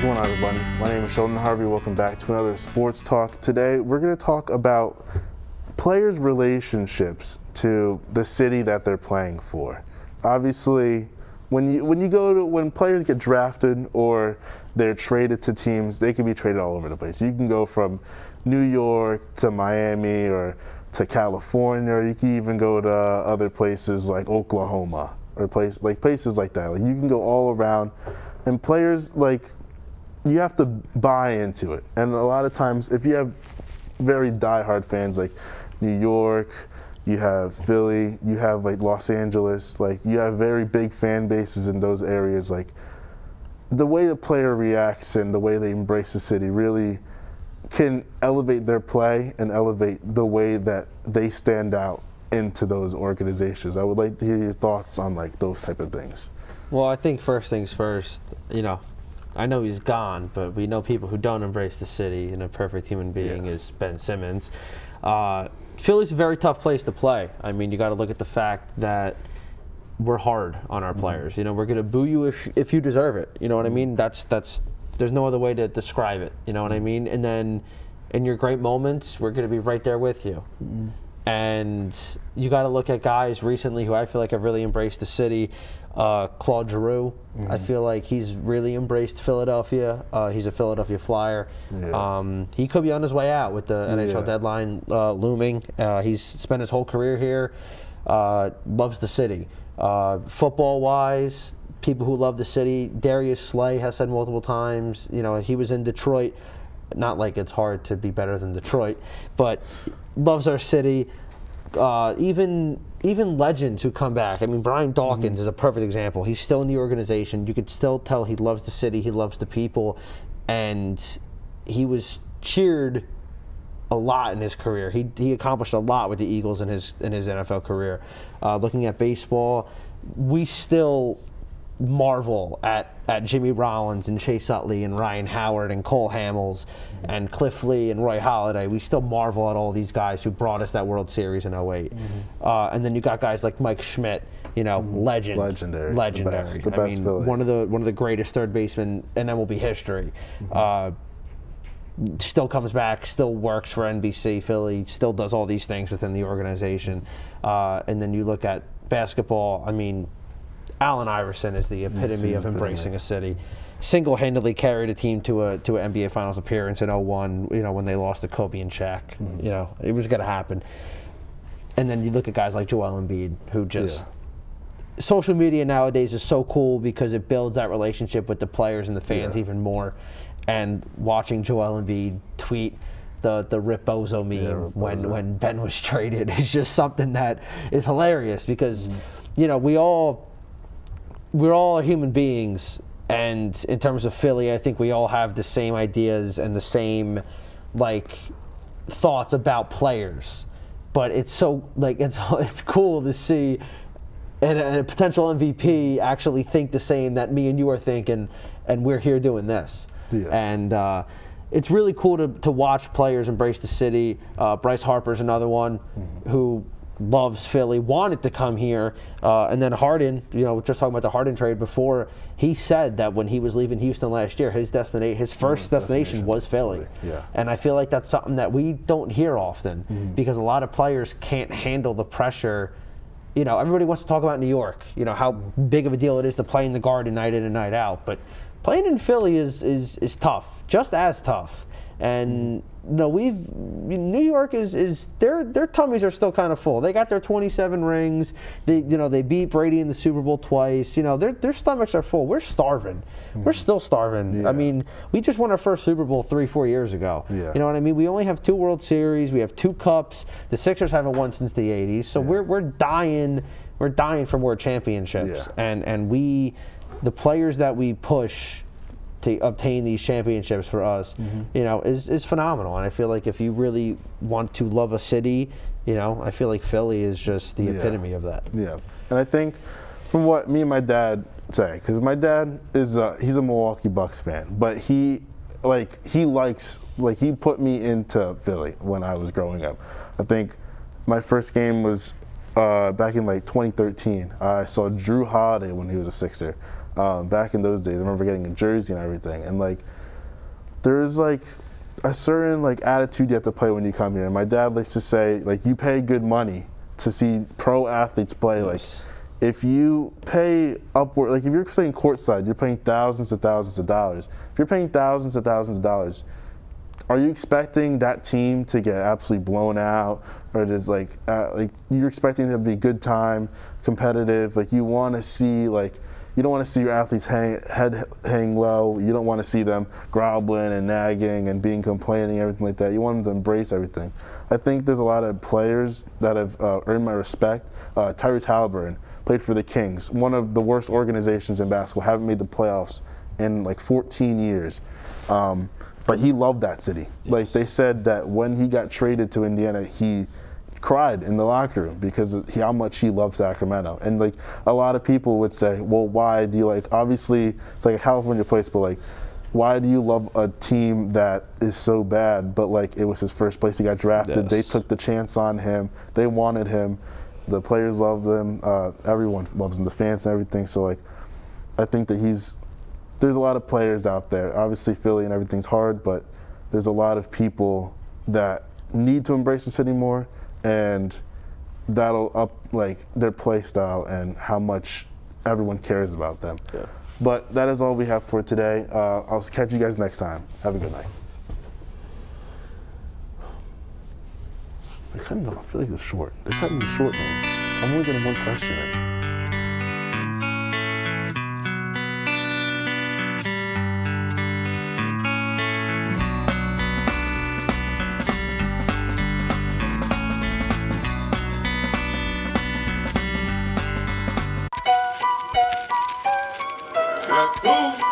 going on, everybody? My name is Shelnock. Welcome back to another Sports Talk. Today, we're going to talk about players' relationships to the city that they're playing for. Obviously, when players get drafted or they're traded to teams, they can be traded all over the place. You can go from New York to Miami or to California, or you can even go to other places like Oklahoma or places like that. Like, you can go all around, and players, like, you have to buy into it. And a lot of times, if you have very diehard fans like New York, you have Philly, you have like Los Angeles, like you have very big fan bases in those areas. Like, the way the player reacts and the way they embrace the city really can elevate their play and elevate the way that they stand out into those organizations. I would like to hear your thoughts on like those type of things. Well, I think first things first, I know he's gone, but we know people who don't embrace the city, and a perfect human being is Ben Simmons. Philly's a very tough place to play. I mean, you got to look at the fact that we're hard on our players. We're going to boo you if you deserve it. You know what I mean? There's no other way to describe it. You know what I mean? And then in your great moments, we're going to be right there with you. And you got to look at guys recently who I feel like have really embraced the city. Claude Giroux, I feel like he's really embraced Philadelphia. He's a Philadelphia Flyer. He could be on his way out with the NHL deadline looming. He's spent his whole career here. Loves the city. Football-wise, people who love the city, Darius Slay has said multiple times, he was in Detroit. Not like it's hard to be better than Detroit, but loves our city. Even legends who come back. I mean, Brian Dawkins is a perfect example. He's still in the organization. You could still tell he loves the city, he loves the people, and he was cheered a lot in his career. He accomplished a lot with the Eagles in his NFL career. Looking at baseball, we still marvel at Jimmy Rollins and Chase Utley and Ryan Howard and Cole Hamels and Cliff Lee and Roy Halladay. We still marvel at all these guys who brought us that World Series in '08. And then you got guys like Mike Schmidt, legendary. The best Philly. One of the greatest third basemen in MLB history. Still comes back, still works for NBC Philly, still does all these things within the organization. And then you look at basketball. I mean, Allen Iverson is the epitome of embracing a city. Single-handedly carried a team to an NBA Finals appearance in '01. When they lost to Kobe and Shaq. It was going to happen. And then you look at guys like Joel Embiid, who just social media nowadays is so cool because it builds that relationship with the players and the fans even more. And watching Joel Embiid tweet the Rip Bozo meme when Ben was traded is just something that is hilarious because we're all human beings, and in terms of Philly, I think we all have the same ideas and the same thoughts about players. But it's so it's cool to see a potential MVP actually think the same that me and you are thinking, and we're here doing this. And it's really cool to watch players embrace the city. Bryce Harper's another one who loves Philly, wanted to come here, and then Harden, just talking about the Harden trade before, he said that when he was leaving Houston last year, his first destination was Philly. And I feel like that's something that we don't hear often because a lot of players can't handle the pressure. Everybody wants to talk about New York, how big of a deal it is to play in the Garden night in and night out, but playing in Philly is tough, just as tough. And New York is their tummies are still kind of full. They got their 27 rings. They beat Brady in the Super Bowl twice. Their stomachs are full. We're starving. We're still starving. I mean, we just won our first Super Bowl 3-4 years ago. You know what I mean? We only have 2 World Series. We have 2 cups. The Sixers haven't won since the '80s. So we're dying. We're dying for more championships. And the players that we push to obtain these championships for us, is phenomenal. And I feel like if you really want to love a city, I feel like Philly is just the epitome of that. And I think from what me and my dad say, because my dad is he's a Milwaukee Bucks fan, but he put me into Philly when I was growing up. I think my first game was back in 2013. I saw Drew Holiday when he was a Sixer. back in those days. I remember getting a jersey and everything. And like, there's like a certain like attitude you have to play when you come here. And my dad likes to say, like, you pay good money to see pro athletes play. Like, if you pay upward, like if you're playing courtside, you're paying thousands and thousands of dollars. If you're paying thousands and thousands of dollars, are you expecting that team to get absolutely blown out, or is like you're expecting them to be a good time, competitive? Like, you want to see, like, you don't want to see your athletes head hang low. You don't want to see them groveling and nagging and being complaining, everything like that. You want them to embrace everything. I think there's a lot of players that have earned my respect. Tyrese Halliburton played for the Kings, one of the worst organizations in basketball, haven't made the playoffs in like 14 years. But he loved that city. Yes. Like, they said that when he got traded to Indiana, he cried in the locker room because of how much he loved Sacramento. And like, a lot of people would say, well, why do you like, obviously it's like a California place, but like, why do you love a team that is so bad? But like, it was his first place he got drafted. Yes. They took the chance on him. They wanted him. The players love them. Everyone loves him, the fans and everything. So like, I think that there's a lot of players out there. Obviously Philly and everything's hard, but there's a lot of people that need to embrace the city more, and that'll up like their play style and how much everyone cares about them. Yeah. But that is all we have for today. I'll catch you guys next time. Have a good night. They're cutting it off. I feel like it's short. They're cutting it short, man. I'm only getting one question in. That fool.